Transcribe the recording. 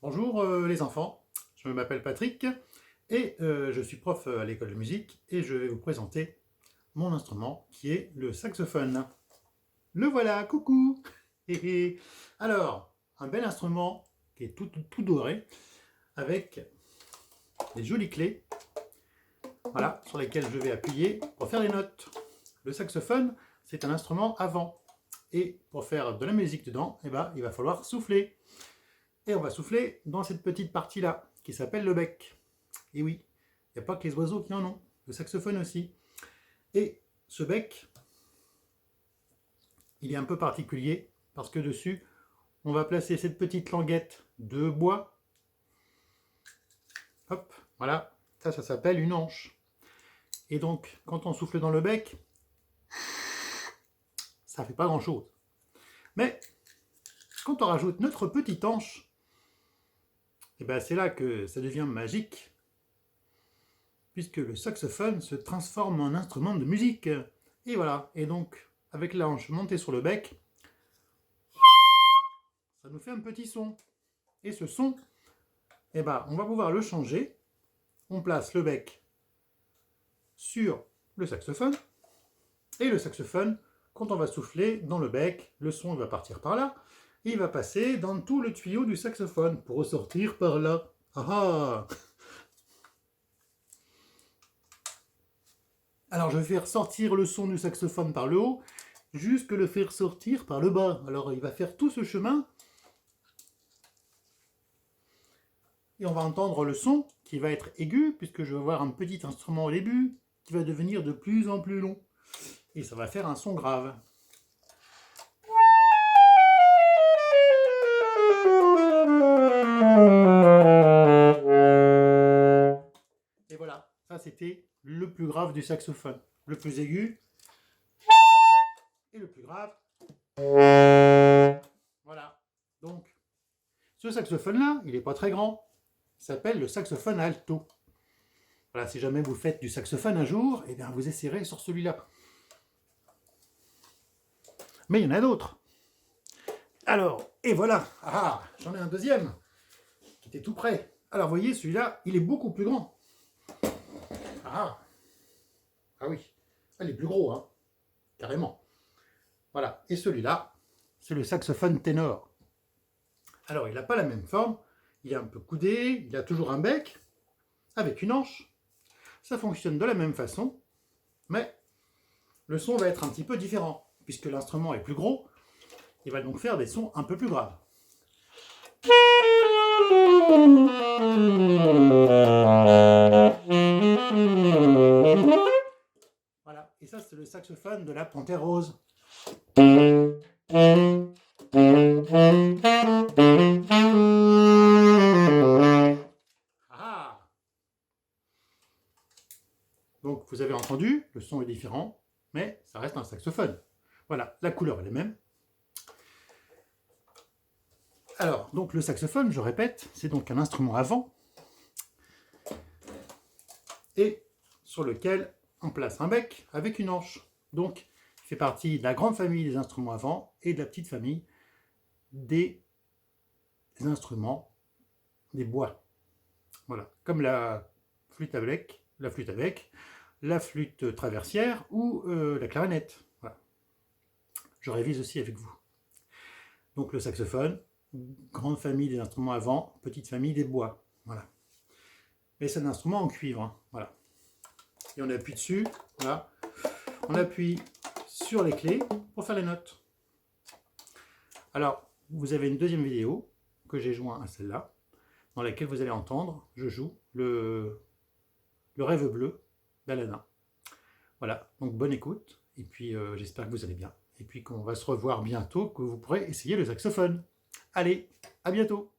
Bonjour les enfants, je m'appelle Patrick et je suis prof à l'école de musique et je vais vous présenter mon instrument qui est le saxophone. Le voilà, coucou. Alors, un bel instrument qui est tout doré avec des jolies clés, voilà, sur lesquelles je vais appuyer pour faire les notes. Le saxophone, c'est un instrument à vent et pour faire de la musique dedans, il va falloir souffler. Et on va souffler dans cette petite partie-là, qui s'appelle le bec. Et oui, il n'y a pas que les oiseaux qui en ont, le saxophone aussi. Et ce bec, il est un peu particulier, parce que dessus, on va placer cette petite languette de bois. Hop, voilà, ça s'appelle une anche. Et donc, quand on souffle dans le bec, ça ne fait pas grand-chose. Mais, quand on rajoute notre petite anche, et ben c'est là que ça devient magique, puisque le saxophone se transforme en instrument de musique. Et voilà, et donc, avec la hanche montée sur le bec, ça nous fait un petit son. Et ce son, on va pouvoir le changer. On place le bec sur le saxophone, et le saxophone, quand on va souffler dans le bec, le son va partir par là, et il va passer dans tout le tuyau du saxophone, pour ressortir par là. Ah ah! Alors je vais faire sortir le son du saxophone par le haut, jusque le faire sortir par le bas. Alors il va faire tout ce chemin, et on va entendre le son qui va être aigu, puisque je vais avoir un petit instrument au début, qui va devenir de plus en plus long. Et ça va faire un son grave. Et voilà, ça c'était le plus grave du saxophone. Le plus aigu et le plus grave. Voilà. Donc, ce saxophone-là, il n'est pas très grand. Il s'appelle le saxophone alto. Voilà, si jamais vous faites du saxophone un jour, eh bien vous essayerez sur celui-là. Mais il y en a d'autres. Alors, et voilà. Ah, j'en ai un deuxième qui était tout prêt. Alors, vous voyez, celui-là, il est beaucoup plus grand. Ah, ah oui, il est plus gros, hein, carrément. Voilà, et celui-là, c'est le saxophone ténor. Alors, il n'a pas la même forme, il est un peu coudé, il a toujours un bec, avec une hanche. Ça fonctionne de la même façon, mais le son va être un petit peu différent, puisque l'instrument est plus gros, il va donc faire des sons un peu plus graves. Voilà, et ça c'est le saxophone de la panthère rose. Ah! Donc vous avez entendu, le son est différent, mais ça reste un saxophone. Voilà, la couleur est la même. Alors, donc le saxophone, je répète, c'est donc un instrument à vent et sur lequel on place un bec avec une hanche. Donc, il fait partie de la grande famille des instruments à vent et de la petite famille des instruments des bois. Voilà, comme la flûte à bec, la flûte traversière ou la clarinette. Voilà. Je révise aussi avec vous. Donc le saxophone, grande famille des instruments à vent, petite famille des bois. Voilà. Mais c'est un instrument en cuivre. Hein. Voilà. Et on appuie dessus. Voilà. On appuie sur les clés pour faire les notes. Alors, vous avez une deuxième vidéo que j'ai joint à celle-là, dans laquelle vous allez entendre, je joue le rêve bleu d'Alana. Voilà, donc bonne écoute, et puis j'espère que vous allez bien, et puis qu'on va se revoir bientôt, que vous pourrez essayer le saxophone. Allez, à bientôt!